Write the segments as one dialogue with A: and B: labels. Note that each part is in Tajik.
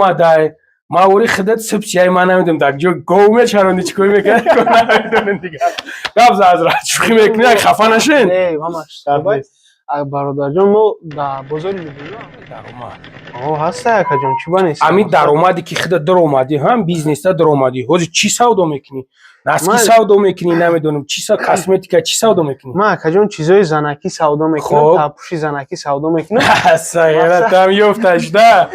A: اومده ما وری خدت سبسیای من نمیدونم در جو گومه چرا چیکار میکنه نمیدونم دیگه قبض از راه شوخی میکنی خفه نشین
B: نه ماماش دربای برادر جان ما در بازار میبینیم
A: درآمد
B: هسته اکا جان چی بانیست
A: امی درآمدی که خدت درآمدی هم بیزنس تا درآمدی حاجی چی سودا میکنی نسکی سودا میکنی نمیدونم چی سا کاسمتیکا چی سودا میکنی
B: ما اکا جان چیزای زنکی سودا میکنم تاپوشی زنکی سودا میکنم
A: سایرت هم یفتش ده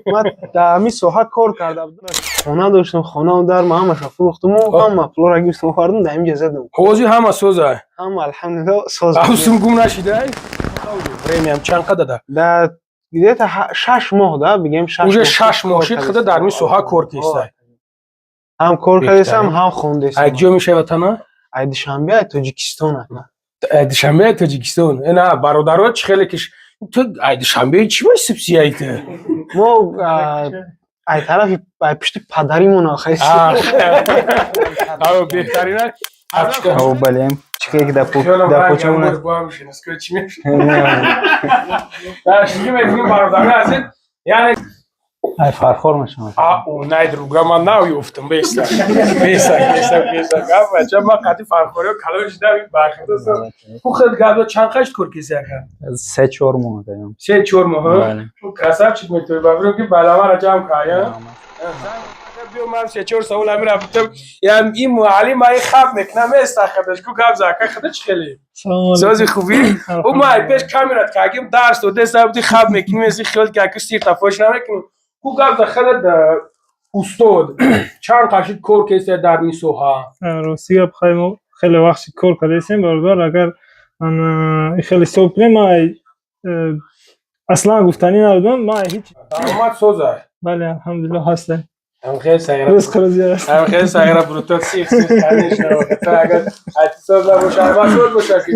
B: ما در امی ساحه کار کرده بودم خانه داشتم خانه در ما همش فروختم و هم پلور گرفتم خواردم در اینجا زدم
A: حاجی همه سوزه
B: هم الحمدلله سوز
A: اوسم گم نشیده پرمیوم چند قدر ده
B: در دیگه تا 6 ماه ده بگیم 6 ماه
A: اوجه 6 ماه شد خدا در می سوها کار کیسته
B: هم کار کردم هم خوندم
A: اجو میشه وطن
B: ای دوشنبه تاجیکستان
A: دوشنبه تاجیکستان نه برادرات چه خیلی کش تو دوشنبه چی باید سبسی ایت
B: ما ای طرف پشت پدریمون آخه
A: او بهترینه
B: او بله چیکه که در پوچمونه
A: چی میشه شیگه میکنیم برادرات هستید یعنی
B: ای فرخور میشم
A: او نه دروغ من نمیافتم بیستا گفت بچه ما قطعی فرخوری و کلاش داریم برخوردستم او خیلی گفت چند خشت کور کسی اکن
B: 3-4 ماه دارم
A: 3-4 ماه او کسب چید میتونی ببرم که بلا من را جمع کنیم بیو من 3-4 سال همی رفتم یعنی این معلم های خب میکنم استخدش کو گفت زکه خودش خیلی سازی خوبی او ما پیش کامیرات کاگیم درس و دست بودی خب میکنیم از خیال که اکش سیر تفاش نمیکنیم کو گفت خیلی استاد چند قاشق کار کسی در میسوها
C: روسی بخوایم خیلی وقت کار کردیم برادر اگر من خیلی سوپلی ما اصلا گفتنی نبودم ما هیچ
A: درآمد سوزه
C: بله الحمدلله هست
A: هم خیلی سعیره
C: رزق روزی است
A: هم خیلی سعیره بروتات سیخ کردیش نبود تا اگر حتی سوزه باشه اما سوز باشه که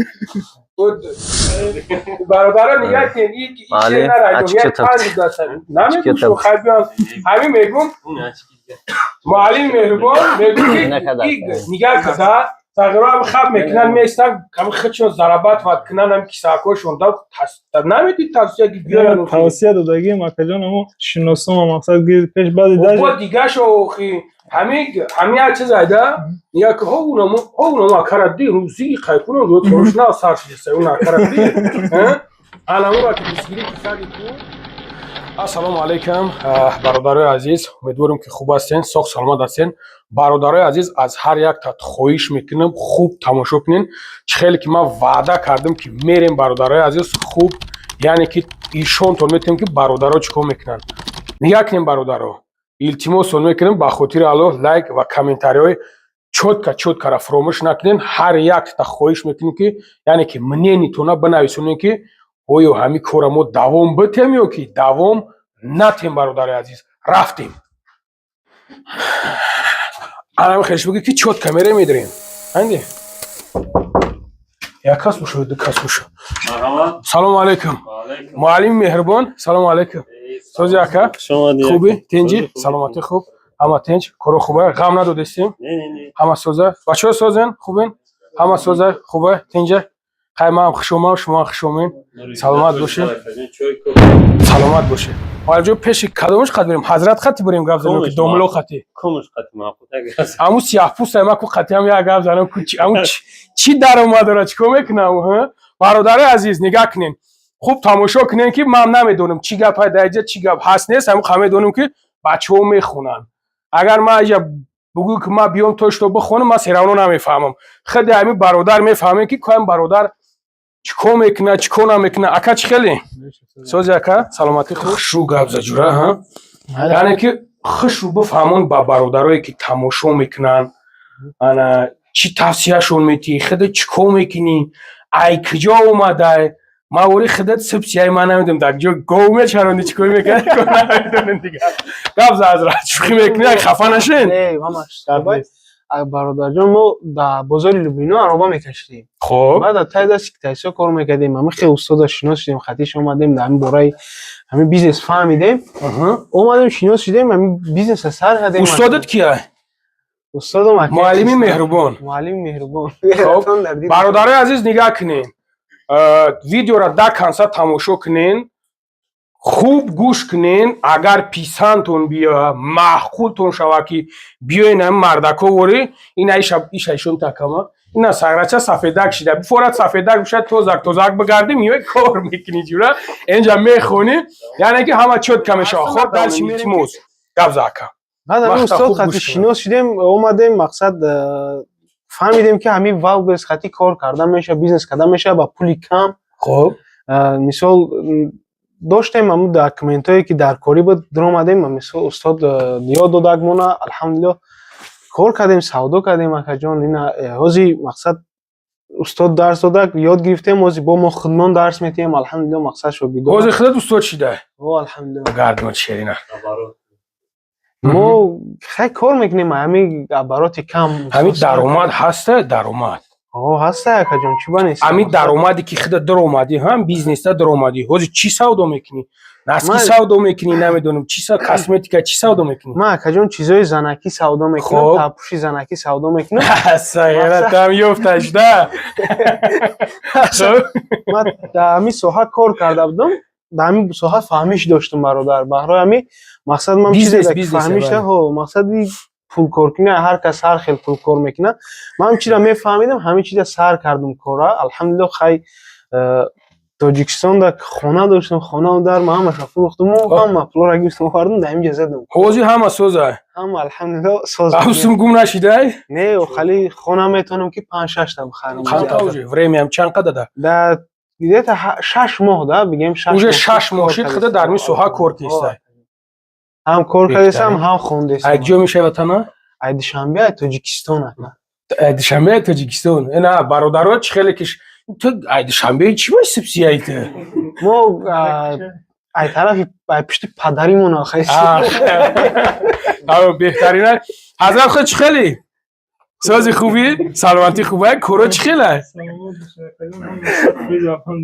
A: برادران نگاه کن این چه نرایدم یک پنج داشتن نمیگوش رو خیلیان همین میگم معلم مهربان میگم که نگاه کده تقریبا هم خب میکنن میستن همه خودشون ضربات واد کنن هم کساکوشون دا نمیدید توصیه که بیاین
C: توصیه دادگی مکه جان اما شناسم مقصد گیر پیش بعد
A: با دیگه شو خی همه چیز ایده نگاه که اونم کردی روزی خیکون رو توش نه سرش اون کردی الان را که بسیاری کسادی تو السلام علیکم برادرای عزیز امیدوارم که خوب هستین ساخت سلامت هستین برادرای عزیز از هر یک تا خواهش میکنم خوب تماشا کنین خیلی که من وعده کردم که میریم برادرای عزیز خوب یعنی که ایشون تون میتونیم که برادرها چیکار میکنن نگاه کنین برادرها التماس میکنم با خاطر الله لایک و کامنتاری های چوت را فراموش نکنین هر یک تا خواهش میکنیم که یعنی که منینیتونا بنویسونین که اویو همی کورمو دوام بتیم یا که دوام نتیم برادر عزیز رفتیم الان خیلیش بگی که چوت کمیره میداریم هنده یا کس بشو دو کس بشو سلام علیکم معلم مهربان سلام علیکم سوزی اکا خوبی تنجی سلامتی خوب همه تنج کرو خوبه غم ندو دستیم همه سوزه بچه سوزن خوبین همه سوزه خوبه تنجه خیمه هم شما خشومین سلامت باشین سلامت باشین حالا جو پیش کدومش خط بریم حضرت خطی بریم گفت زنم که دوملو خطی
D: کمش خطی ماپوت
A: امو سیاه پوست ما کو خطی هم یا گفت زنم امو چی در اومد را چیکار میکنم برادر عزیز نگاه کنین خوب تماشا کنین که من نمیدونم چی گپ درجه چی گپ هست نیست هم خمه دونم که بچه‌ها میخونن اگر ما اجا بگو که ما بیام توش تو بخونم ما سرانو نمیفهمم خود همین برادر میفهمه که کوم برادر چیکار میکنه چیکار نمیکنه اکا چی خیلی سوزی اکا سلامتی خوشو گپ زجوره ها یعنی که خوشو بفهمون با برادرایی که تماشا میکنن انا چی توصیهشون میتی خود چیکار میکنی ای کجا اومده ما وری خودت سبسیای من نمیدونم در جو گومه چرا چیکار میکنه نمیدونم دیگه گپ از راه شوخی میکنی خفه نشین
B: نه ماماش دربای برادر جان ما در بازار لوبینو عربا میکشیدیم
A: خب
B: بعد تا دست تاسیس کار میکردیم ما خیلی استاد شناس شدیم خطیش اومدیم در همین برای همین بیزنس فهمیدیم اومدیم شناس شدیم همین بیزنس سر کردیم
A: استادت کیه
B: استادم
A: معلم مهربان خب برادرای عزیز نگاه کنین ویدیو را دا کنسا تماشا کنین خوب گوش کنین اگر پیسانتون بیا معقولتون شوه که بیاین هم مردکو وری این ایشون تکمه اینا سگرچه سفیدک شده بفورت سفیدک بشه توزک بگرده میوه کار میکنی جورا اینجا میخونی یعنی که همه چود کمشه خود دلش میریم موز گبزاکم
B: بعد همین استاد خطی شناس شدیم اومدیم مقصد فهمیدیم که همین واو بس خطی کار کردن میشه بیزنس کردن میشه با پولی کم
A: خب
B: مثال داشتیم همون داکومنت هایی که در کاری بود در اومدیم مثال استاد یاد دادک مونا الحمدلله کار کردیم سودا کردیم اکا جان اینا هازی مقصد استاد درس دادک یاد گرفتیم هازی با ما خودمان درس میتیم الحمدلله مقصد شو بیدو
A: هازی خودت استاد شده
B: الحمدلله
A: گردمت شیرینه
B: ما خیلی کار میکنیم همین عبارات کم
A: همین درآمد هسته درآمد
B: هسته اکا جان چی بانیست
A: همین درآمدی که خودت در اومدی هم بیزنس در اومدی هازی چی سودا میکنی نسکی سودا میکنی نمیدونم چی سودا کاسمتیکا چی سودا میکنی
B: ما اکا جان چیزای زنکی سودا میکنم تاپوشی زنکی سودا میکنم
A: سایرت هم یفتش ده
B: ما در همین ساحه کار کرده بودم در همین ساحه فهمیش داشتم برادر برای همین مقصد من چیزی فهمیش ها مقصدی پول کار کنه هر کس هر خیلی پول کار میکنه من چیزا میفهمیدم همین چیزا سر کردم کارا الحمدلله خیلی تاجیکستان در خانه داشتم خانه در ما همش فروختم و هم پول را گرفتم خوردم در اینجا زدم
A: هوزی همه سوزه
B: هم الحمدلله ساز
A: اوسم گم نشیده
B: نه و خالی خانه میتونم که 5-6 تا بخرم
A: چند اوجه ورمی هم چند قدر
B: در دیگه تا 6 ماه ده بگیم 6
A: اوجه 6 ماه شد خدا در می سوها کار کیسته
B: هم کار کردم هم خوندم
A: اجو میشه وطن
B: عید شنبه تاجیکستان
A: عید شنبه تاجیکستان نه برادرات چه خیلی کش تو عید شنبه چی باید سبسیایت
B: ما ای طرف پشت پدریمون آخه
A: بهترینه حضرت خود چه خیلی سازی خوبی سلامتی خوبه کورو چه خیلی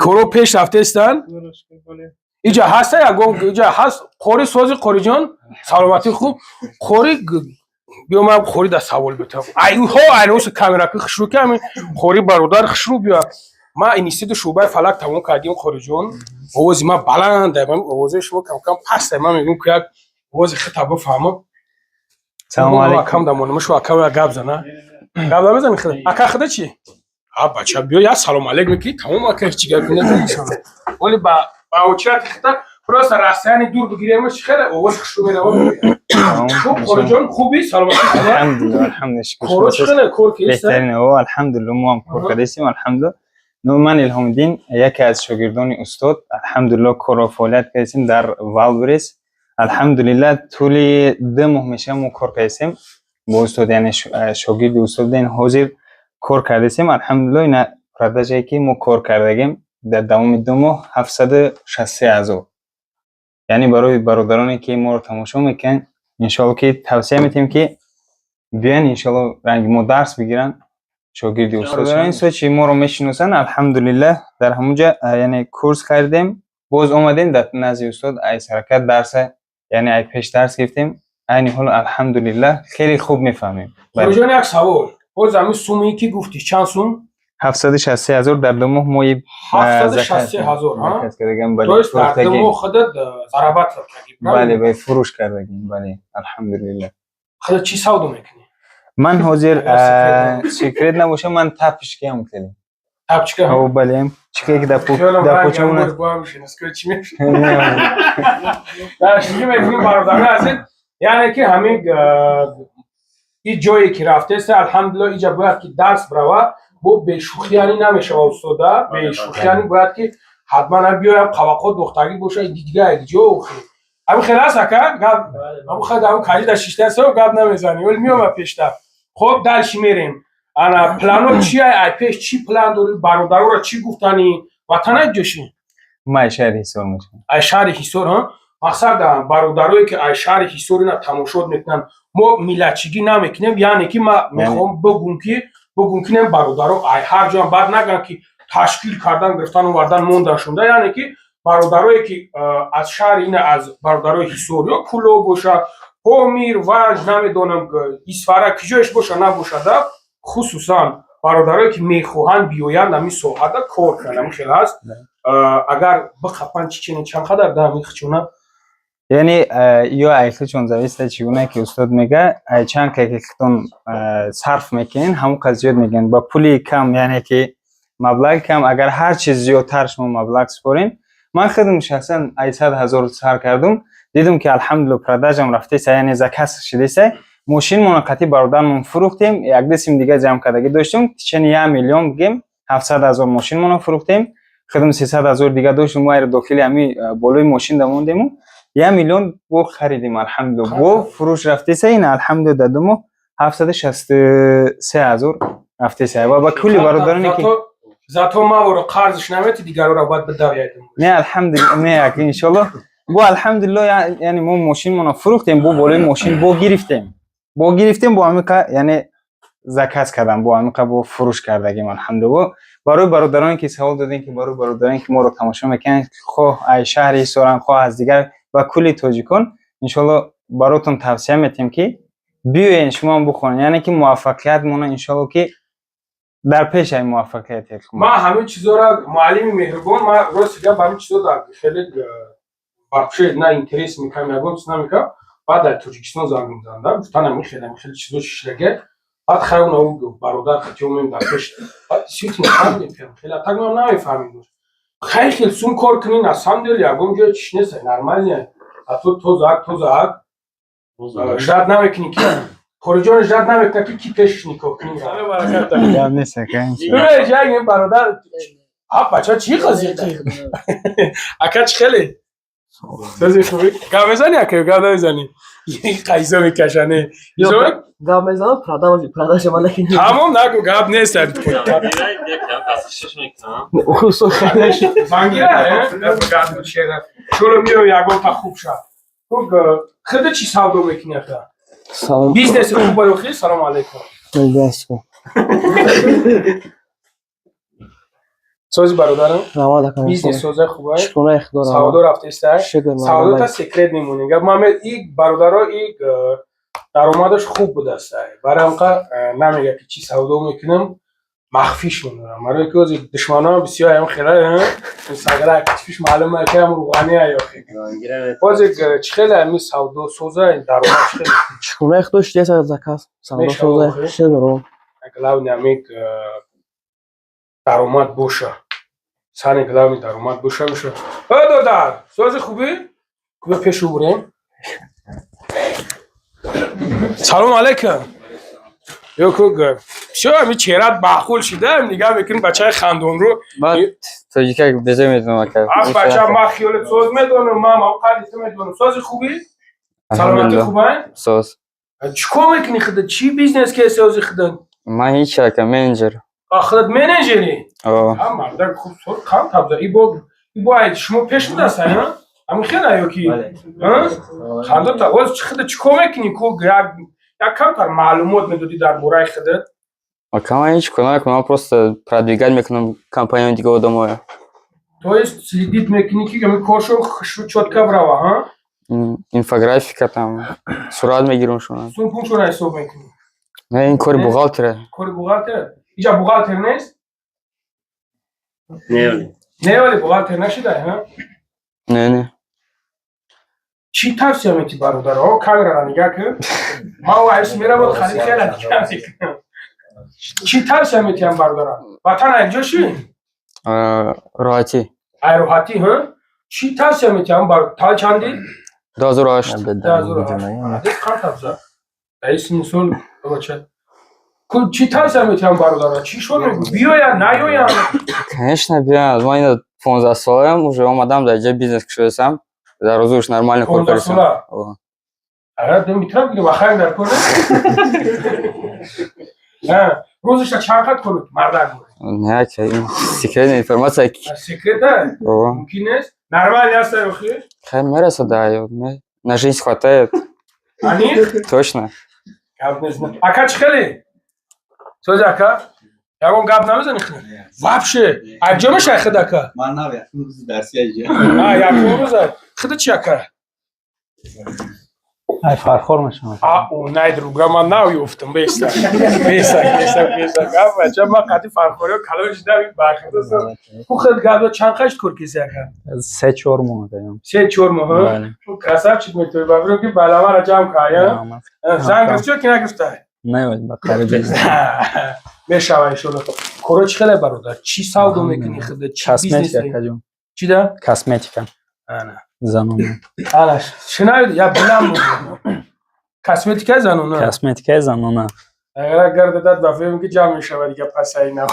A: کورو پیش رفته استن اینجا هسته یا گم اینجا هست خوری سازی خوری جان سلامتی خوب خوری بیا من خوری در سوال بتم ایو ها اینوس کامera که خشرو کمی خوری برادر خشرو بیا ما اینیستید شعبه فلک تموم کردیم خوری جان آوازی ما بلنده من آوازی شما کم کم پسته من میگم که یک آوازی خطا بفهمم سلام علیکم کم دمونم شو اکا گاب زنه گاب بزن خدا اکا خدا چی ها بچه بیا یا سلام علیکم میگی تمام اکا چی گپ کنه ولی با اوچات خطا پروس راستانی دور بگیریمش خیلی آواز خشرو میاد خوب خوری جان خوبی سلامتی
D: الحمدلله الحمدلله
A: کورو خیلی کور کیسته
D: بهترین او الحمدلله ما هم کور کردیم الحمدلله من الهام الدین یکی از شاگردان استاد الحمدلله کار و فعالیت کردیم در والبریس الحمدلله طول 2 ماه میشه ما کار کردیم با استاد یعنی شاگرد استاد این حاضر کار کردیم الحمدلله این پرداجی که ما کار کردیم در دوام 2 ماه 763,000 یعنی برای برادرانی که ما رو تماشا میکنن ان شاء الله که توصیه میتیم که بیان ان شاء الله رنگ ما درس بگیرن شاگرد استاد این سوچی ما رو میشناسن الحمدلله در همونجا یعنی کورس کردیم باز اومدیم در نزد استاد ایس حرکت درس یعنی ای پیش درس گرفتیم این حال الحمدلله خیلی خوب میفهمیم
A: جان یک سوال باز همین سومی که گفتی چند سوم
D: 763,000 در 2 ماه ما
A: 763,000 ها تو در 2 ماه خودت ضربت کردی
D: بله به فروش کردیم بله الحمدلله
A: خودت چی سودا میکنی
D: من حاضر سیکرت نباشه من تپش کیم خیلی
A: تپش که
D: او بله چیکه که در پوچمون
A: با میشین اسکو چی میشه داشتی میگم برادر عزیز یعنی که همین این جایی که رفته است الحمدلله اینجا باید که درس بروه با به شوخیانی نمیشه استاد به شوخیانی باید که حتما بیایم توقع دختری باشه دیگه جو همین خلاص اکا گاب همون خدا کاری در 6 سال گاب نمیزنی ولی میام پیشتر خب دالش میریم انا پلانو چیه ای پیش چی پلان داری برادرو را چی گفتنی وطن جوشی
D: ما شهر حصار میشم
A: ای شهر حصار ها مقصد برادرایی که ای شهر حصار اینا تماشا میکنن ما میلچگی نمیکنیم یعنی که ما میخوام بگم که برادرو ای هر جا بعد نگن که تشکیل کردن گرفتن و وردن موندن شونده یعنی که برادرایی که از شهر این از برادرای حصار یا کلو باشه پامیر وج نمیدونم اسفاره کجاش باشه نباشه خصوصا برادرایی که میخواهند بیاین همین ساحت کار کنن خیلی هست агар бихапан чичини чанд қадар да ҳамин хичуна
D: یعنی یا ایخی چون زویسته چگونه که استاد میگه چند که خودتون صرف میکنین همون قضیه زیاد میگن با پولی کم یعنی که مبلغ کم اگر هر چیز زیادتر شما مبلغ سپارین من خودم شخصا 800,000 سر کردم دیدم که الحمدلله پرداجم رفته سه یعنی زکات شده سه ماشین منقطی برادرمون فروختیم یک دسیم دیگه جمع کردگی داشتیم چن 1 میلیون بگیم 700,000 ماشین مون فروختیم خودم 300,000 دیگه داشتیم ما رو داخل همین بالای ماشین دموندیم 1 میلیون بو خریدیم الحمدلله بو فروش رفته سه این الحمدلله دادمو 763,000 رفته سه و با کلی برادرانی که
A: зато ма воро қарзш намети дигароро бояд бидавиядем
D: نه الحمدلله نه ان شاء الله بو الحمدلله یعنی ما ماشین مون فروختیم بو بالای ماشین بو گرفتیم بو همه یعنی زکات کردم بو همه بو فروش کردگیم الحمدلله برای برادرانی که سوال دادین که برای برادرانی که ما رو تماشا میکنن خو ای شهری سوران خو از دیگر و کلی تاجیکان ان شاء الله براتون توصیه میتیم که بیاین شما هم بخونین یعنی که موفقیت مون ان شاء الله که در پیش این موفقیت
A: ما همه چیزا را معلم مهربان ما راست میگم همه چیزا را خیلی вообще نه اینترس میکنم یگان چیز نمیکنم بعد در تاجیکستان زنگ میزنم گفتم خیلی چیزا شیشلگه بعد خیلی اون برادر خطیومیم در پیش بعد سیت نمیفهمیم خیلی так ما نمیفهمیم خیلی سون کار کنین اصلا دل یگان جای چیش نیست نرمالیه تو زاک جد نمیکنی که خورجان جد نمیکنه که کی پیش نکاح کنی
D: یا نیست که
A: ببین جای برادر بچه چی قضیه اکاچ خیلی سازی خوبی گام میزنی اکا گام نمیزنی یه قیزا میکشنه
E: گام میزنم پرادا شما نکنی
A: تمام نگو گام نیست
E: اوسو خیلی
A: بانگیره گام میشه چولو میو یگان تا خوب شد خیلی چی سودا میکنی اکا
E: سلام
A: بیزنس خوب بروخی سلام علیکم سازی برادرم
E: نواده کنم
A: بیزنس سازه خوبه
E: شکونه اخدارم
A: سودا رفته است سودا تا سیکرت میمونه گفت محمد این برادرها این درآمدش خوب بوده است برای اونقا نمیگه که چی سودا میکنم مخفیش میمونم برای که از دشمنا بسیار هم خیلی سگره کشفیش معلومه که هم روغانی یا خیلی باز خیلی همی سودا سازه درآمدش خیلی
E: شکونه اخداش دیگه زکات سودا سوزه شدرم
A: اگلاو نمیک درآمد باشه سن اگلاو درآمد باشه میشه دادر ساز خوبی خوبه پیش رو بریم سلام علیکم یوکو شو همی چهرت بخول شده هم نگاه بکنیم بچه خندون رو
F: من تاجیکه بزه میدونم که
A: بچه ما خیالت ساز میدونم ما قدیسه میدونم ساز خوبی؟ سلامتی خوبه؟
F: ساز
A: چیکار میکنی خودت؟ چی بیزنس که سازی خودت؟
F: من هیچ که منیجر
A: خودت منیجری؟
F: آه
A: مردم خوب سر کام تابزه ای با شما پیش بوده است ها؟ همین خیلی ایوکی خانده تا واز خودت چیکار میکنی که یک کم تر معلومات میدادی در باره خودت؟
F: من هیچ کنم من просто продвигать میکنم کمپانی دیگه آدمای
A: تو есть следить میکنی که همین کارشو چوتکا براوه ها؟
F: інфографіка там сурат میگیرم شما
A: سون پونشو را حساب میکنی؟
F: نه این کار بوغالتره
A: کاری بوغالتر؟ اینجا بوغالتر نیست؟ نه ولی بوغالتر نشده ها؟
F: نه
A: چی توصیه میکنی برادر ها؟ کامرا را نگاه کن ما و عیس میرم و خرید خیلی دیگه میکنم چی توصیه میکنی برادر ها؟ وطن اینجا شی؟
F: راحتی
A: ایروحاتی ها؟ چی توصیه میکنی برادر؟ تال چندی؟
F: 2008
A: دیگه کار تبزه رئیس مسئول بچه چی توصیه میکنی برادر ها؟ چی شد میگو؟ بیو یا نیو یا؟
F: конечно بیان من این 15 سالم уже اومدم در جای بیزنس کشیدم در روزش نرمال کار
A: 15 ساله؟ اگر دم میتونم بگم آخرین در کنه؟ نه روزش چند قد کنه مردم
F: نه که این سیکرت اینفورماسیا
A: سیکرت نه؟ ممکن نیست؟ نرمال هست یا خیلی؟
F: خیلی میرسه دایو на жизнь хватает
A: آنی؟
F: точно
A: اکا چی خیلی؟ سوز اکا؟ یکم گپ نمیزنی خیلی؟ وابشه اجا میشه خیلی اکا؟
G: من نبیم روز درسی اجا
A: یکم روزه خیلی چی اکا؟
G: ай фархор мешавам.
A: Онай друга ман наёфтам. Беса. Гапача ма қати фархориё калош дави бахтасам. Хухад габо чанқаш куркисяка.
G: 3-4 моҳ даём.
A: 3-4 моҳ.
G: Бале.
A: Красавчик метои бавро ки баламара ҷамъ кая. Зан гирчо ки нагирфта.
G: Не, ба қариби.
A: Мешава иншалло. Коро чӣ хеле бародар? Чӣ савдо мекунӣ худа? Чӣ бизнес?
G: Косметика ҷон.
A: Чӣ да?
G: Косметика.
A: Ана.
G: Занона.
A: Алаш. Шинавид я билам буд. Косметика занона.
G: Косметикаи занона.
A: Агар гардадад ба филм ки ҷамъ мешавад дига пасаи нав.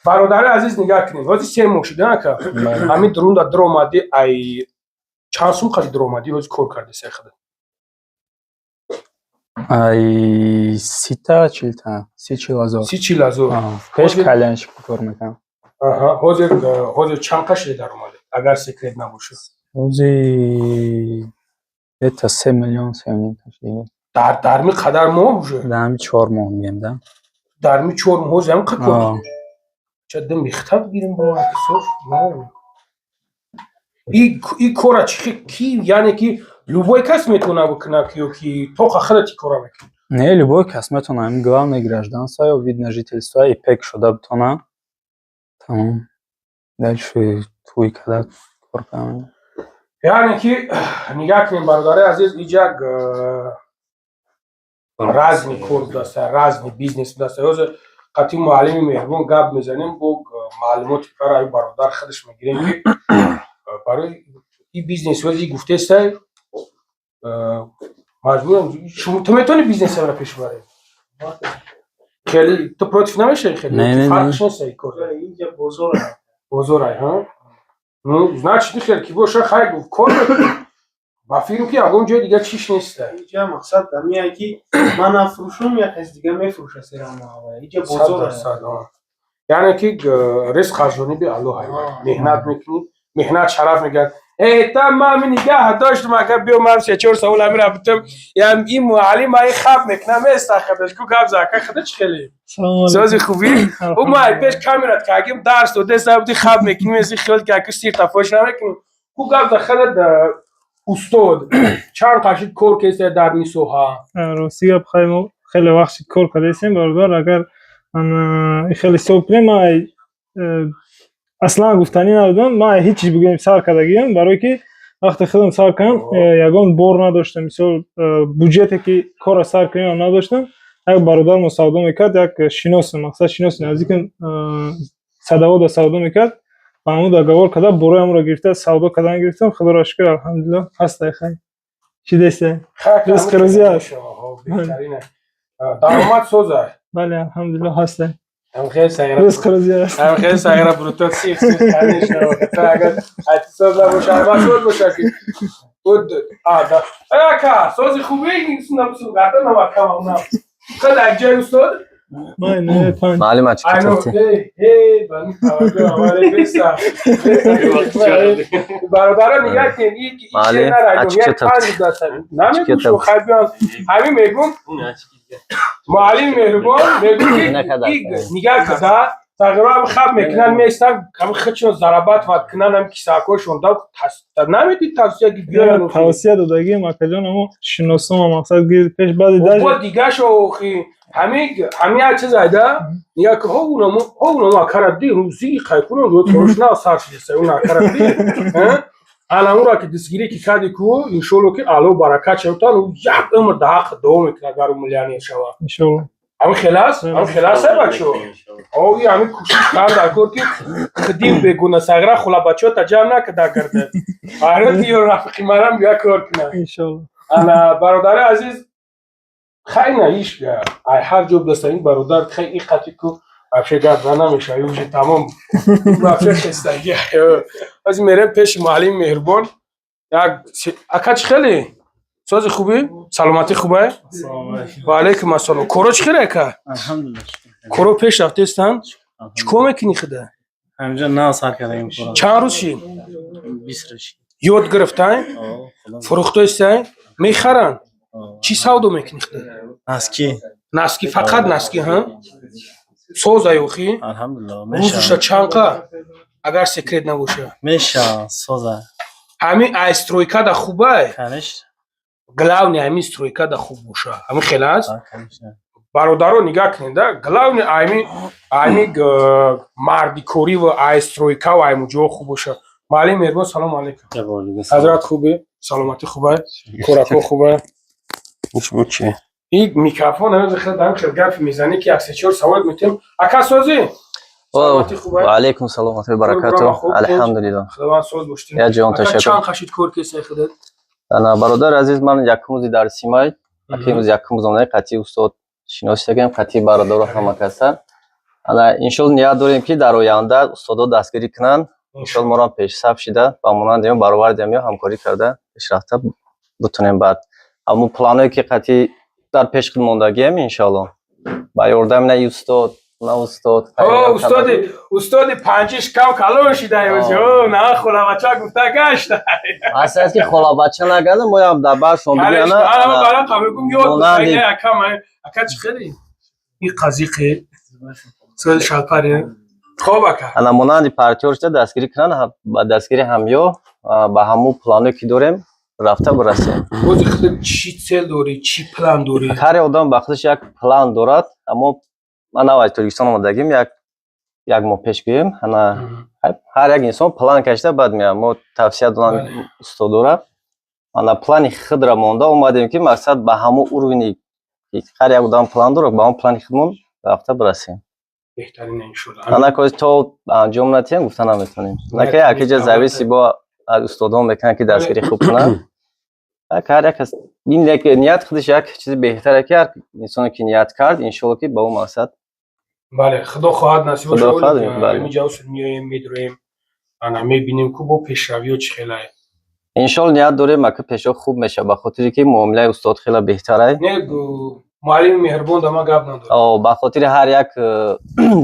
A: Бародари азиз нигоҳ кунед. Ҳозир 3 моҳ шуда ака. Ҳамин дурунда даромадӣ ай чанд сум қади даромадӣ ҳозир кор карди сехада?
G: Ай 30-40 30,000.
A: 30,000.
G: Пеш каляншик кор мекунам.
A: Аҳа, ҳозир чанд қашри даромадӣ агар секрет набошад?
G: Ҳозир ето 3 миллион 3,5 дига.
A: Дар ми қадар моҳ уже?
G: Дар ми 4 моҳ мегем да.
A: Дар ми 4 моҳ ҳозир ҳам қакор. Ча дам мехтаб гирем ба аксоф. И кора ки яъне ки любой кас метавона бикунад ё ки то хахалат кора мекунад?
G: Не, любой кас метавона. Ҳамин главное гражданство ё вид на жительство ипек шуда битона. Тамом. Дальше твой кадат кор кунам.
A: Яъне ки нигоҳ кунем бародари азиз иҷак разни кор будаста, разни бизнес будаста. ҳозир қати муаллими меҳрубон гап мезанем бо маълумоти барои бародар худаш мегирем ки барои ин бизнес ҳозир гуфтестай маҷбурам шумо ту метавонӣ бизнесеро пеш баред? Хеле ту против намешавӣ хеле?
G: Не.
A: Фарқш нест ин кор. Инҷа бозор ай, ҳа? Ну, значит хеле ки боша хай гуфт кор мекунӣ. Ба фирм ки ягон ҷои дига чиш неста.
B: Инҷа мақсад дамия ки ман нафурӯшам я каси дига мефурӯша серамава. Инҷа бозор аст.
A: Яъне ки ризқ аз ҷониби Аллоҳ меҳнат мекунӣ, меҳнат шараф мегӯяд. Та ман ҳамин нигоҳ доштам агар биём ман 3-4 сол ҳамин рафтам ин муаллим ин хаб мекунам еста худаш ку гап зака худа чӣ хеле? Сози хубӣ? У май пеш камерат кагим дарс додеста буди хаб мекунӣ еси хиёл ки аку сирта фош намекунӣ. Ку гап захалад устод чанд қашид кор кеста дар ин соҳа?
C: Рости гап мо хеле вақти кор кардем бародар агар ман хеле соб кунем ман аслан гуфтанӣ надодам ман ҳеҷ чиз бигӯям сар кардагиам барое ки вақте худам сар кардам ягон бор надоштам мисол буҷете ки кора сар кунем надоштам. Як бародармо савдо мекард як шиносам мақсад шиноси наздикам садовода савдо мекард ба ҳамун договор карда бороямро гирифта савдо кардан гирифтам худоро шукр алҳамдулиллах ҳастай хай чӣ дестай ризқи рӯзӣ аст
A: даромад соза?
C: Бале алҳамдулиллах ҳастай
A: ризқи рӯзӣ аст хеле сайра брутот сих конечно агар айтсоз набоша ва соз боша ки ака сози хубе снапсу гата намакама на хада ҷай устод
E: معلم
A: برادر نگاه کن این نمیدونم همین میگم معلم مهربان میگم نگاه کن تقریبا خب میکنن میستن کم خودشون ضربات و کنن هم کیساکوشون داد نمیدید توصیه بیارن
C: توصیه دادگی مکجان اما شناسم مقصد گیر پیش بعد
A: داشت دیگه شو همه چیز ایده نیا که اونم کردی روزی خیکونو رو تروشنا سرشیسته اون کردی الان اون را که دستگیری که کردی کو انشالله که الو برکت شوتان و یک عمر داخل دوم میکنه گارو ملیانی شوا
C: انشالله
A: همین خلاص ہے بچو او یہ همین کوشش کار دارکور که خدیم بگونه سگره خلا بچو تا جمع نکده کرده آره دیو رفقی مرم بیا کار کنه
C: انشالله
A: انا برادر عزیز خیلی نهیش بیا هر جوب دسته این برادر خیلی این خطی که افشه گرد نمیشه یوجه تمام افشه خستگی از میرم پیش معلم مهربان یک اکاچ خیلی سوز خوبی؟ سلامتی خوبه؟ و علیکم السلام کورو چی خیلی که؟
H: الحمدلله
A: کورو پیش رفته استن؟ چکو میکنی خدا؟
H: همجا نه سر کردیم کورو
A: چند روز شی؟
H: 20 روز
A: یاد گرفتن؟ فروخته استن؟ میخرن؟ چی سودو میکنی خدا؟ نسکی فقط نسکی ها؟ سوز ایوخی؟
H: الحمدلله
A: روزش چند که؟ اگر سکرت نباشه
H: میشه سوزه
A: همین استرویکا دا خوبه
H: کنش
A: گلاونی همین استرویکا دا خوب باشه همین خیلی است
H: کنش نه
A: برادرو نگاه کنید گلاونی همین مردی کوری و استرویکا و همین جو خوب باشه معلم مهربان سلام علیکم حضرت خوبه سلامتی خوبه خوراکو خوبه
H: چه
A: این میکروفون هنوز خیلی دارم خیلی گرف میزنی که اکسی 4 سوال میتیم اکا سازی سلامتی خوبه
I: وعلیکم سلام و رحمت الله وبرکاته الحمدلله
A: خداوند سوز باشتین
I: یا جان
A: اکا
I: تشکر
A: چند خشید کور کسی خودت
I: انا برادر عزیز من یکموزی در سیمای اکیموز یکموزونه قطعی استاد شناسی کردیم قطعی برادر و همکاسان انا انشالله نیت داریم که در آینده استادا دستگیری کنن انشالله ما را پیش صف شده و مانند برابر دیم یا همکاری کرده پیشرفته بتونیم بعد اما پلانی که قطعی در پیش ماندگی ام انشالله با یاردم نه استاد نه استاد
A: استاد پنجش کم کلون شده نه خلا بچه گفته گشت
I: اصلا که خلا بچه نگردم ما هم در بر شما بگیرن
A: انا برای قبلگم یاد بگیره اکا چی خیلی این قضیقه سوال شلپره خوب اکا
I: انا مانند پارتیور شده دستگیری کنن با دستگیری همیو با همون پلانی که داریم رفته برسیم
A: بازی خود چی цел داری چی پلان داری
I: هر آدم با خودش یک پلان دارد اما من از ترکستان آمدگیم یک ماه پیش گویم هر یک انسان پلان کشیده بعد میام ما توصیه دادن استاد داره انا پلان خود را مانده اومدیم که مقصد به همون اروینی هر یک آدم پلان داره با اون پلان خودمون رفته برسیم
A: بهترین این شد
I: انا کوز تو انجام ندیم گفتن نمیتونیم نکه یک جا زویسی با استادان بکنن که دستگیری خوب کنن هر یک این نیت خودش یک چیز بهتره که انسان که نیت کرد ان شاء الله که با اون مقصد
A: بله خدا خواهد نصیب
I: خدا
A: شد
I: خواهد بله
A: اینجا میایم میدریم انا میبینیم که با پیشروی و چه خیلی
I: ان شاء الله نیت داریم که پیشا خوب میشه به خاطر که معامله استاد خیلی بهتره
A: نه معلم مهربان دما گپ نداره
I: او به خاطر هر یک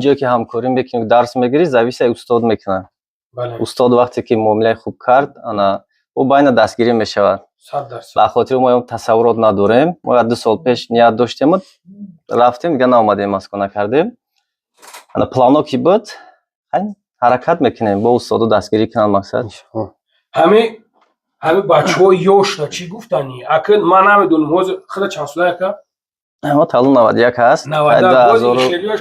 I: جا که همکاری میکنیم درس میگیری زویس استاد میکنن
A: بله
I: استاد وقتی که معامله خوب کرد انا او بین دستگیری میشود
A: 100%
I: به خاطر ما تصورات نداریم ما 2 سال پیش نیت داشتیم رفتیم دیگه نآمدیم مسکن نکردیم انا پلانو کی بود حرکت میکنیم با استاد دستگیری کنن مقصد
A: همه بچه‌ها یوش چی گفتنی اکن من نمیدونم موز خدا چند ساله اکا
I: ما تالون 91 هست
A: 90 بازی خیلیش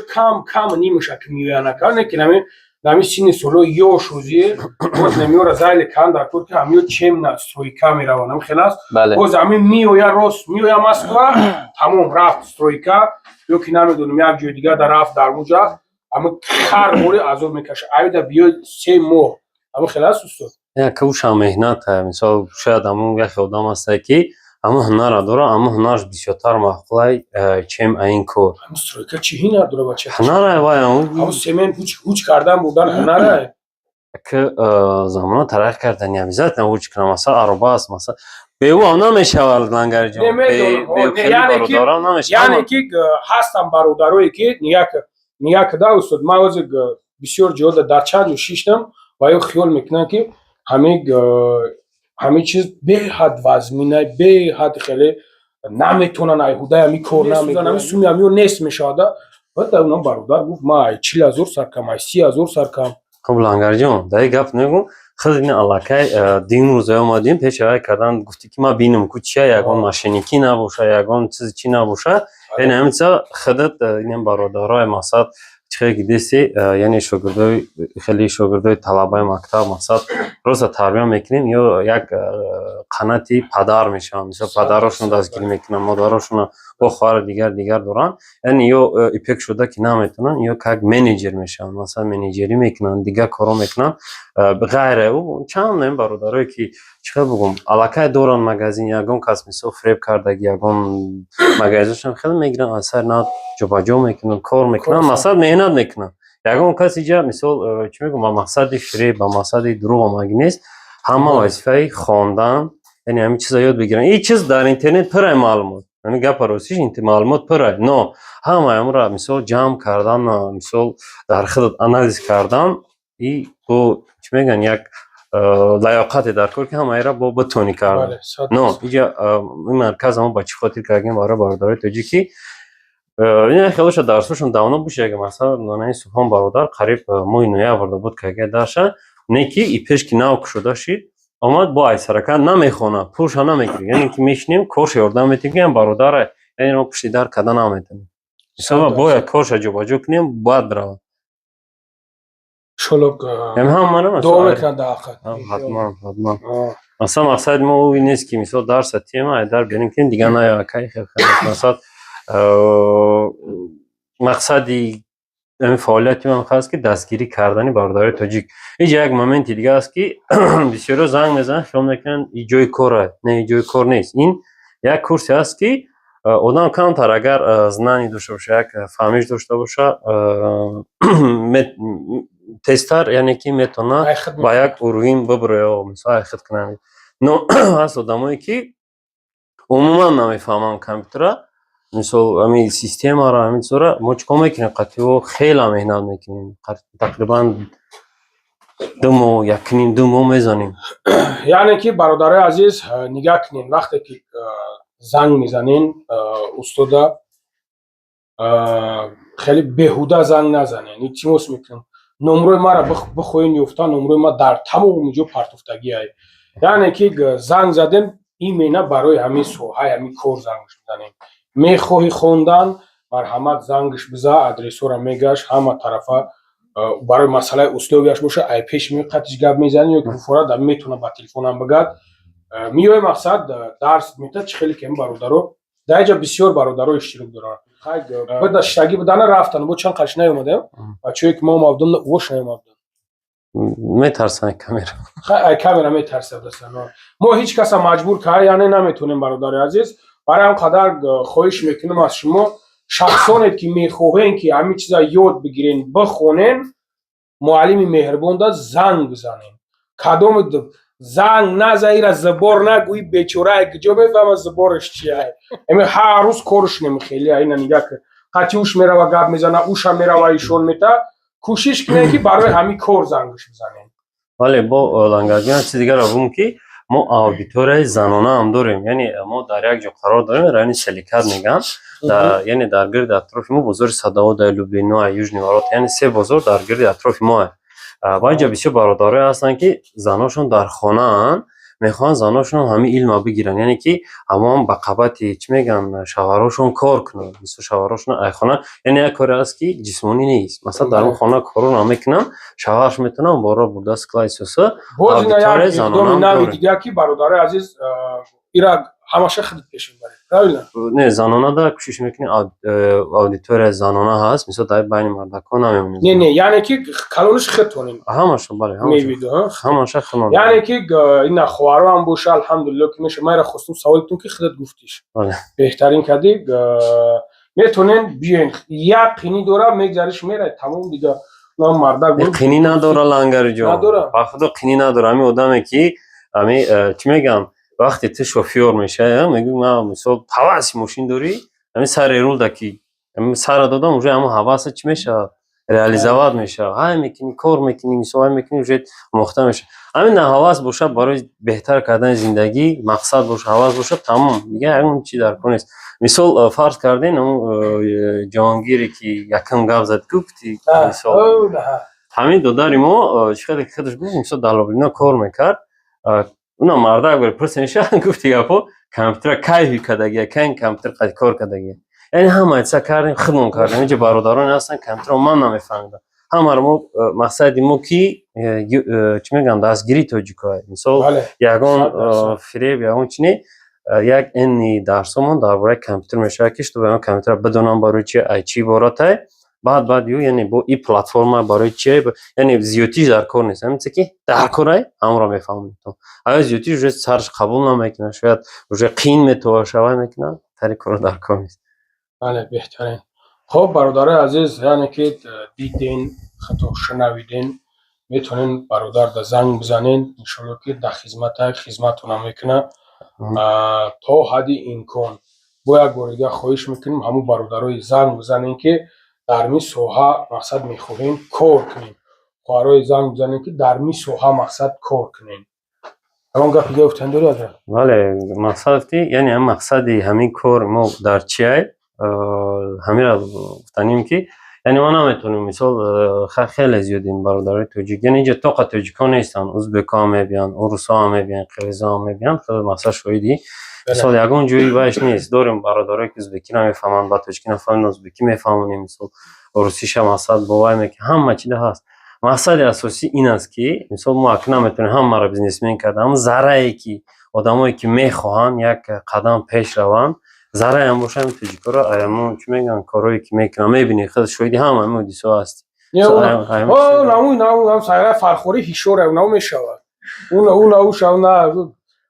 A: کم نمیشه که میویان اکا نه که نمی سینی سولو یوش روزی باز نمیوره زایل کن در کور که همیو چیم نسترویکا میروانم خلاص باز همین میویا روس میویا مسکوا تمام رفت استرویکا یا که نمیدونم یک جای دیگه در رفت در اونجا اما کار موری ازور میکشه ایده بیو 3 ماه اما خلاص استاد
J: کوش مهنت مثال شاید همون یک آدم است که اما هنر داره اما هنرش بسیار مخلای چیم این کار
A: استرویکا چی هنر داره بچه
J: هنر وای
A: اما سیمن هوچ کردن بودن هنره
J: که زمان ترقی کردن یمیزت نه هوچ کنم مثلا عربه است مثلا به او هم نمیشه لنگر جان
A: یعنی که هستم برادرایی که نیاک دا استاد ما از بسیار جهود در چند و شیشتم و یا خیال میکنن که همه چیز به حد وزمینه به حد خیلی نمیتونن ایهوده همی کار نمیتونن همی سومی همیو نیست میشاده و در اونم برادر گفت ما 40,000 سرکم 30,000 سرکم
J: خب لنگر جان در گفت نگو خیلی این علاقه دین روزه اومدیم پیش های کردن گفتی که ما بینم که چیه یکان ماشینیکی نباشه یکان چیز چی نباشه یعنی همیشه خودت این برادرای مقصد چه گیدیسی یعنی شاگردای خیلی شاگردای طلبه مکتب مقصد روز تربیت میکنیم یا یک قناتی پدر میشن مثلا پدرشون دستگیری میکنن مادرشون با خواهر دیگر دارن یعنی یا ایپک شده که نمیتونن یا که منیجر میشن مثلا منیجری میکنن دیگه کارا میکنن غیر او چند نیم برادرایی که چه بگم علاقه دوران مگزین یگان کس مثلا فریب کرده یگان مگزینشون خیلی میگیرن اثر نه جابجا میکنن کار میکنن مثلا مهنت میکنن یگان کسی جا مثلا چی میگم با مقصد فریب با مقصد دروغ مگی نیست همه وظیفه خواندن یعنی همین چیزا یاد بگیرن این چیز در اینترنت پر معلومات یعنی گپ روسیش این معلومات پر نه همه امر مثلا جمع کردن مثلا در خود انالیز کردن این تو چی میگن یک لیاقت در کار که همه را با بتونی کردن نه اینجا این مرکز هم با چی خاطر کردیم برای برادرای توجیکی این خیلیش درسشون داونه باشه که مثلا نانه سوفان برادر قریب ماه نویه آورده بود که اگه داشتن نه که ای پیش که ناو شده شید آمد با ایسر کرد نمیخونه پولش نمیگیره یعنی که میشنیم کارش یاردم میتونیم برادره یعنی ما پشت در کدن نمیتونیم مثلا باید کارش جابجا کنیم باید بروم
A: شلوک
J: یعنی هم منم
A: دوام میکنن در حقیقت
J: حتما مثلا مقصد ما اوی نیست که مثلا درس تیم در بریم کنیم دیگه نه کی خیلی مثلا مقصدی این فعالیتی من خواست که دستگیری کردنی برادر تاجیک اینجا یک مومنتی دیگه است که بسیار زنگ میزنن خیال میکنن این جای کاره نه این جای کار نیست این یک کورسی است که آدم کمتر اگر زنانی داشته باشه یک فهمیش داشته باشه تستر یعنی که میتونه با یک اروین ببره یا مثلا خود کنه نو هست آدمایی که عموما نمیفهمن کامپیوتر مثلا همین سیستم را همین صورت ما چیکار میکنیم قطعی و خیلی مهنت میکنیم تقریبا دو ماه میزنیم
A: یعنی که برادرای عزیز نگاه کنین وقتی که زنگ میزنین استاد خیلی بهوده زنگ نزنین این چی موس میکنین نمره ما را بخوین یفتا نمره ما در تمام اونجا پرتفتگی های یعنی که زنگ زدین این مینه برای همین سوهای همین کور زنگش میزنین میخواهی خوندن مرحمت زنگش بزن ادرس را میگش همه طرفا برای مسئله اسلوبیش باشه ای پیش میقتش گپ میزنی یا که فورا میتونه با تلفن هم بگد میوه مقصد درس میته چه خیلی کم برادرو در اینجا بسیار برادرو اشتراک دارن بده شتگی بدن رفتن بود چند قش نیومده بچه‌ای که ما مودم وش نیومده
J: میترسن
A: کامera میترسه دستن ما هیچ کس مجبور که یعنی نمیتونیم برادر عزیز برای هم قدر خواهش میکنم از شما شخصانی که میخواهین که همین چیزا یاد بگیرین بخونین معلم مهربان دا زنگ بزنین کدام زنگ نزنین از زبار نگویی بیچاره کجا بفهم زبارش چیه همین هر روز کارش نمیخیلی اینا نگاه که قطعی اوش میره و گپ میزنه اوش هم میره و ایشون میته کوشش کنین که برای همین کار زنگش بزنین
J: ولی با لنگرگیان چیز دیگر رو بگم که ما آدیتور زنانه هم داریم یعنی ما در یک جا قرار داریم رانی شلیکت میگن یعنی در گرد اطراف ما بازار صداو در لوبلینا یوژنی ورات یعنی سه بازار در گرد اطراف ما با اینجا بسیار برادرای هستن که زناشون در خانه هن میخوان زناشون همین علم بگیرن یعنی که هم بقبتی چی میگن شوهراشون کار کنن مثل شوهراشون ای خانه یعنی یک کاری است که جسمانی نیست مثلا در اون خانه کارو نمیکنن شوهرش میتونن بارا بردست کلایسوسا
A: باز اینا یک دومی دیگه که برادرای عزیز ایرا همشه خود پیشون بره
J: نه زنانه دا کوشش میکنی آدیتور زنانه هست مثلا در بین مردکان نمیمونید
A: نه یعنی که کلونش خطونین
J: همشه بله همشه خنون
A: یعنی که این خوارو هم باشه الحمدلله که میشه من را خواستم سوالتون که خودت گفتیش بهترین کدی میتونین بیاین یقینی دوره میگذارش میره تمام دیگه نام مردا
J: قینی نداره لنگر جان بخدا قینی نداره همین آدمی که همین چی میگم وقتی تو شوفیور میشه میگم ما مثلا حواس ماشین داری همین سر رول دکی همین سر دادم اونجا همون حواس چی میشه реализовать میشه های میکنی کار میکنی مثلا میکنی اونجا مختم میشه همین حواس باشه برای بهتر کردن زندگی مقصد باشه حواس باشه تمام دیگه همون چی در کار نیست مثال فرض کردین اون جهانگیری که یکم گپ زد گفتی مثال همین داداری ما چقدر خودش گفت مثلا در لبنان کار میکرد اونا مردا اگر پرسنش گفتی گپو کامپیوتر کی کداگی کن کامپیوتر کار کداگی یعنی همه چیز کردیم خدمت کردیم اینجا برادران هستن کامپیوتر من نمیفهمیدم همه ما مقصد ما کی چی میگم دستگیری توجیه مثلا یگان فریب یا اون چنی یک این درسمون درباره کامپیوتر میشه که تو به کامپیوتر بدونم برای چی باراته بعد یعنی با این پلتفرم برای چی یعنی زیوتی در کار نیست همین که در کاره هم را میفهمید تو اگه زیوتی جو سرش قبول نمیکنه شاید جو قین میتوشه میکنه طریق کار در کار نیست
A: بله بهترین خب برادرای عزیز یعنی که دیدین خطا شنویدین میتونین برادر در زنگ بزنین انشالله که در خدمتتون میکنه تا حدی امکان با یک بار خواهش میکنیم همون برادرای زنگ بزنین که در می سوها مقصد میخواهیم کار کنیم خواهرای زنگ بزنین که در می سوها مقصد کار کنیم همون گفتی گفتن داری
J: بله مقصدی یعنی هم مقصدی همین کار ما در چیه همین را گفتنیم که یعنی ما نمیتونیم مثال خیلی زیاد این برادرای توجیک یعنی اینجا تا توجیکا نیستن ازبکا میبینن روسا میبینن قرقیزا میبینن خود مثلا شویدی مثال یگان جوری باش نیست داریم برادرای که ازبکی نمیفهمن با توجیکی نفهمن ازبکی میفهمن مثال روسیش هم مثلا باور میکنه همه چیز هست مقصد اساسی این است که مثلا ما اکنون نمیتونیم هم مرا بیزنسمن کردم ذره که آدمایی که میخواهن یک قدم پیش روان ذره هم باشه توجیکا را ایامون چی میگن کارهایی که میکنن میبینی خود شویدی هم همون دیسو هست
A: اون سایره فرخوری هیشوره اون میشود اون شاونه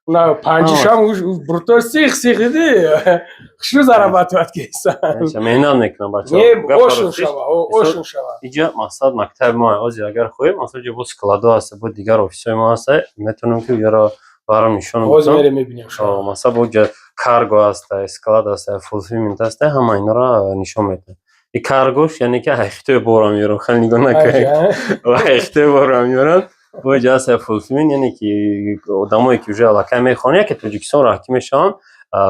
A: نه پنجش هم برتر سیخ دی خشو ضربات وقت کیسن
J: مهنت میکنم بچه‌ها
A: اوشون شوا
J: اینجا مقصد مکتب ما از اگر خویم مثلا جو بس کلادا هست بود دیگر آفیسای ما هست میتونم که یارا برام نشون
A: باز میره میبینیم شما
J: مثلا بود کارگو هست اسکلاد هست فولفیلمنت هست همه اینا را نشون میده این کارگوش یعنی که هفته بارم میارم خیلی نگاه نکنید هفته بارم میارم و جلسه فولفیلمنت یعنی که آدمایی که вже علاقه میخوان که توجیکستان را کی میشن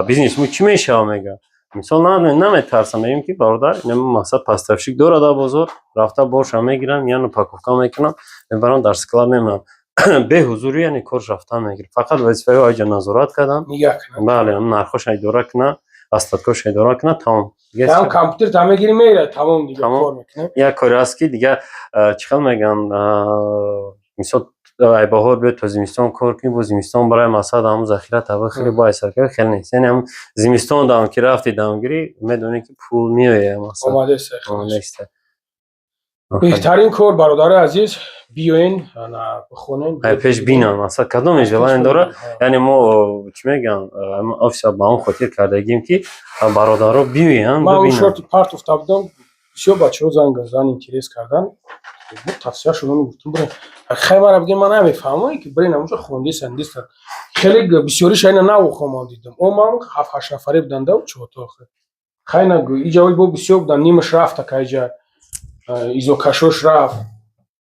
J: بیزنس مو چی میشه میگه مثلا نمیترسم میگم که برادر اینم مثلا پس تفشیک دور ادا بازار رفته باشم میگیرم یا پاکوفکا میکنم میبرم در اسکلاب میمونم به حضوری یعنی کارش رفتن میگیرم فقط وظیفه های نظارت کردن
A: نگاه کنم
J: بله نرخش اداره کنه استادکاش اداره کنه تمام
A: هم کامپیوتر تا میگیری میره تمام دیگه کار میکنه
J: یا کاری است که دیگه چخل میگن مثلا ای بهار بیاد تا زمستان کار کنیم و زمستان برای مصرف همون ذخیره تا خیلی با سرکار خیلی نیست یعنی هم زمستان دام که رفتی دامگیری میدونی که پول میایه مثلا
A: اومده است بهترین کار برادر عزیز بیاین انا بخونین
J: پیش بینم مثلا کدوم جوان داره یعنی ما چی میگن افسر با اون خاطر کردگیم که برادرها بیاین
A: ما اون شورت پارت افتادم شو بچه‌ها زنگ اینترس کردن توصیه شما میگفتم برای خیلی مرا بگیم من نمیفهمم که برای نموشه خونده سندیستن خیلی بسیاری شاید نو دیدم اون ما 7-8 نفره بودن دو چهار خیلی نگو اینجا با بسیار بودن نیمش رفت که اینجا ایزو کشوش رفت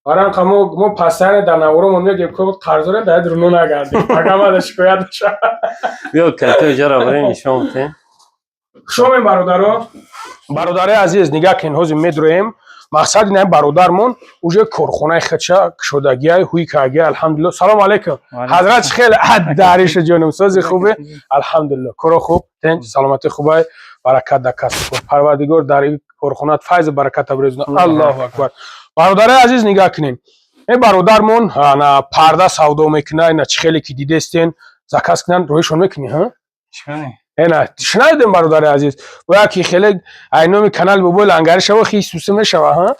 A: برای که ما پسر در نوارو من میگم که قرضاره در درونو نگردیم اگه ما شکایت شد
J: بیا کلتو اینجا را برای نشون بده
A: شما برادر عزیز نگاه کن هوزی میدرویم مقصد اینه برادرمون اوجه کارخونه خدشه شدگی هوی کاگی الحمدلله سلام علیکم حضرت خیلی داریش جانم سازی خوبه الحمدلله کارو خوب تنج سلامتی خوبه برکت در کسب پروردگار در این کارخونه فیض برکت بریزونه الله اکبر برادر عزیز نگاه کنین این برادرمون انا پرده سودا میکنه اینا خیلی که دیدستین زکات کنن رویشون میکنی ها اینا شنیدم برادر عزیز و کی خیلی اینومی کانال ببول انگارش و خی سوسه میشه ها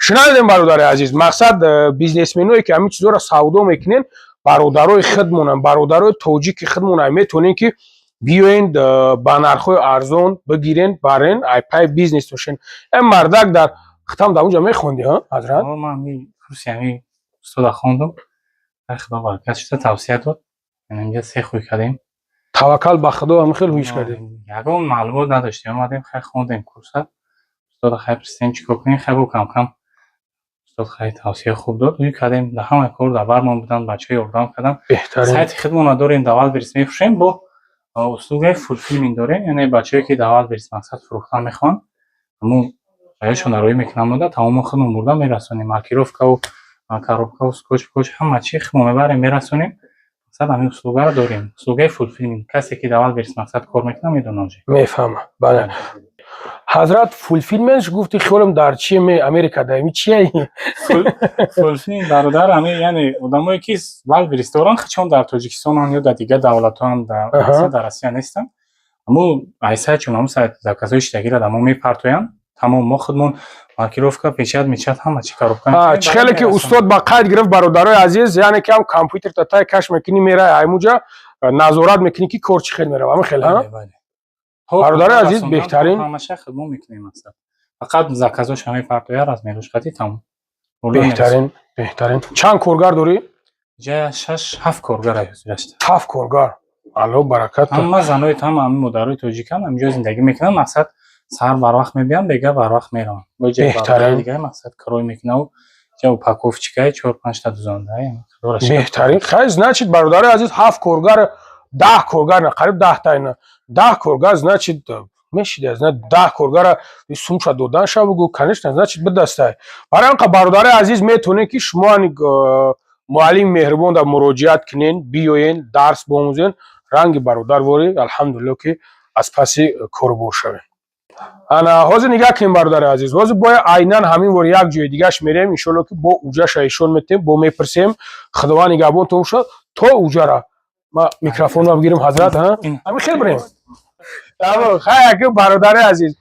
A: شنیدم برادر عزیز مقصد بیزنسمنایی که همین چیزا را سودا میکنین برادرای خودمونن برادرای توجیک خودمونن میتونین که بیاین با نرخ ارزون بگیرین برین ای پای بیزنس توشین این مردک در ختم در اونجا میخوندی ها حضرت
K: من می کورس یعنی استاد خوندم خدا برکتش توصیه داد اینجا سه خوی کردیم
A: توکل به خدا هم خیلی هوش کردیم
K: یگان معلومات نداشتیم اومدیم خیلی خوندیم کورس استاد خیلی پرسیدن چیکار کنیم خیلی کم کم استاد خیلی توصیه خوب داد روی کردیم در همه کار در برمان بودن بچه‌ها یاردم کردم سایت خدمت داریم داول برس میفروشیم با اسلوب فولفیلمینگ داریم یعنی بچه‌ای که داول برس مقصد فروختن میخوان همون بهشون روی میکنم مدت تمام خودمون بردن میرسونیم مارکیروفکا و کاروبکا و سکوچ همه چی خودمون میبریم میرسونیم مقصد همین اسلوب رو داریم اسلوب فولفیلمینگ کسی که داول برس مقصد کار میکنه میدونه
A: میفهمه بله حضرت فولفیلمنتش گفتی خیالم در چیه می امریکا دایمی چیه
K: فولفیلمینگ برادر همه یعنی آدمایی که ول رستوران چون در تاجیکستان یا در دیگه دولت‌ها در آسیا نیستن اما ایسا چون هم سایت زکاتای اشتغالی را دمو میپرتوین تمام ما خودمون مارکیروفکا پیشت میچت همه چی کار کنیم
A: خیلی که استاد با قید گرفت برادرای عزیز یعنی که هم کامپیوتر تا کش میکنی میره ایموجا نظارت میکنی که کار چی خیلی میره همه خیلی ها برادر عزیز بهترین
K: همشه خدمت میکنیم مثلا فقط زکاتش همه پرتویا از میروش خاطی تمام
A: بهترین چند کارگر داری
K: جا 6-7 کارگر هست
A: 7 کارگر الله برکت
K: هم زنای تمام همین مدرای توجیکن همینجا زندگی میکنن مقصد سر بر وقت میبیان دیگه بر وقت میرن
A: بهترین
K: دیگه مقصد کارای میکنه و جو پاکوفچکای 4-5 تا دوزنده
A: بهترین خیلی значит برادر عزیز 7 کارگر 10 کارگر نه قریب 10 تا اینا 10 کارگر значит мешиди не 10 коргара сумша додан ша бугу конечно значит бидастай барои анқа бародари азиз метавонед ки шумо муаллими меҳрубон дар муроҷиат кунен биёен дарс бомӯзен ранги бародарворӣ алҳамдулилло ки аз паси кор бошавем ана ҳозир нигаҳ кунем бародари азиз ҳозир бояд айнан ҳамин вор як ҷои дигаш мерем иншоалло ки бо уҷаша ишон метем бо мепирсем худованд нигаҳбонтон бошад то уҷара ма микрофонро бигирем ҳазрат ҳамин хел бирем хай бародари азиз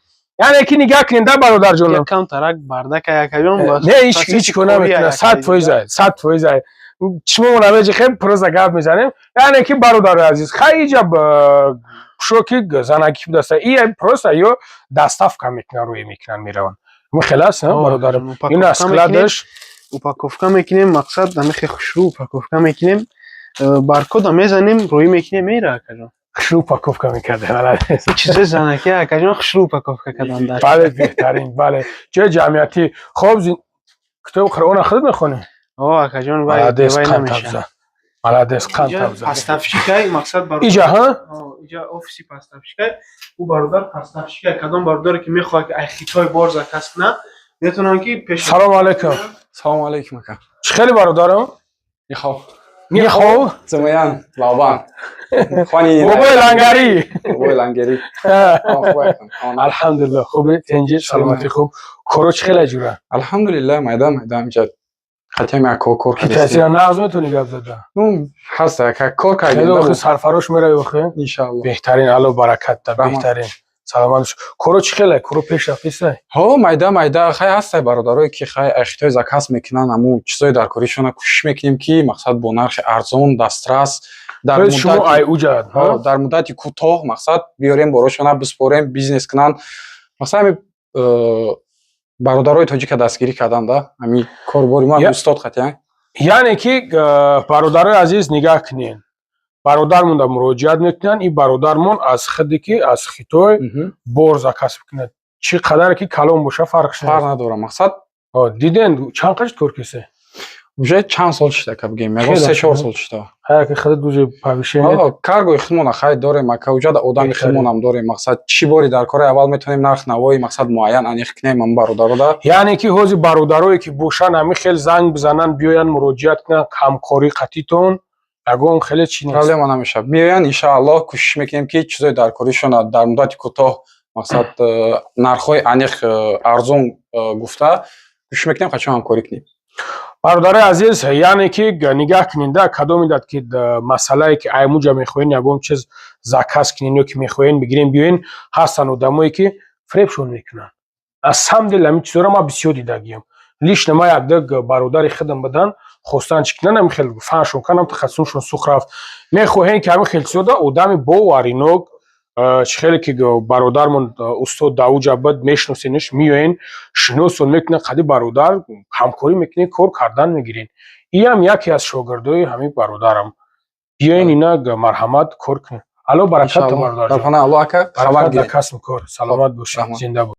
A: яъне ки нигаҳ кунем да бародарҷонам
B: якам тарак бардака якаҷон
A: не ҳеҷ кор наметавонад 100% чишмомо намеҷи хел просто гап мезанем яъне ки бародари азиз хай иҷаб шо ки занагӣ будаста и просто ё доставка мекунан рӯе мекунан мераванд хел аст бародарим ин аз складаш
B: упаковка мекунем мақсад намехе хушрӯ упаковка мекунем баркода мезанем рӯӣ мекунем мера акаҷон
A: хушрӯ упаковка мекардем
B: чизе занаки акаҷон хушрӯ упаковка кардан
A: бале беҳтарин бале ҷои ҷамъиятӣ хоб китоби қуръона худат мехонӣ
B: акаҷон
A: молодец қантабза
B: паставщикай мақсад
A: иҷа
B: иҷа офиси паставщикай ӯ бародар паставщикай кадом бародаре ки мехоҳад ки ай хитой борза касб на метавонам ки пеш
A: салому алайкум
G: Салому алейкум ака.
A: чӣ хеле бародарам мехоҳ
G: Зумаян Лавбан. Хвани
A: бобои лангарӣ
G: бобои лангери.
A: алҳамдулилло хуби тенҷи саломатӣ хуб коро чӣ хеле ҷура
G: Алҳамдулиллаҳ майда амҷа қатъиям як кор
A: кардем нағз метавонӣ гап зада
G: ҳаст ака кор
A: хеле
G: кардем
A: вақти сарфарош мерави вахе
G: иншаллоҳ
A: беҳтарин алло баракатда беҳтарин саломат бош коро чӣ хеле коро пеш рафтисай
G: ҳо майда хай ҳастай бародарое ки хай ахитои заказ мекунанд аму чизои дар коришона кӯшиш мекунем ки мақсад бо нархи арзон дастрас
A: шумо ай уҷад
G: дар муддати кӯтоҳ мақсад биёрем борошона биспорем бизнес кунанд мақсад ҳами бародарои тоҷика дастгирӣ карданда ҳами корбори мо устод қатъиан
A: яъне ки бародарои азиз нигаҳ кунед бародармон дар муроҷиат мекунанд ин бародармон аз худе ки аз хитой борза касб кунад чӣ қадаре ки калон боша фарқ
G: надорад мақсад
A: диден чанд қашт кор кисе
G: уже чанд сол шуда ка бигем ягон 3-4 сол шуда
A: ҳая ки худат уже повишение
G: каргои худмона хай дорем ака уҷада одами худмонам дорем мақсад чӣ бори дар кори аввал метавонем нарх навои мақсад муайян аниқ кунем ам бародарода
A: яъне ки ҳозир бародарое ки бошанд ҳамин хел занг бизананд биёянд муроҷиат кунанд ҳамкорӣ қатъитон ягон хеле чӣ нест
G: проблема намешавад биёянд иншааллоҳ кӯшиш мекунем ки чизои дар коришона дар муддати кӯтоҳ мақсад нархҳои аниқ арзон гуфта кӯшиш мекунем қачон ҳамкорӣ кунем
A: бародари азиз яъне ки нигаҳ кунинда кадом миддат ки масъалае ки аймуҷа мехоҳен ягон чиз заказ кунен ё ки мехоҳен бигирен биёен ҳастанд одамое ки фребшон мекунанд аз самдил ҳамин чизоро ман бисёр дидагиам лично ман якдаг бародари худам буданд хостан чӣ кунанд ҳамин хел фаҳмшон кардам тахассусшон сух рафт мехоҳем ки ҳамин хел чизода одами боваринок чӣ хеле ки бародармон устод дауда буд мешиносенаш миёен шиносон мекунанд қади бародар ҳамкорӣ мекунед кор кардан мегирен инам яке аз шогирдои ҳамин бародарам биёен инак марҳамат кор кунед алло баракат бародарҷон
G: алло ака хабар гиред
A: касб кор саломат бошед зинда бош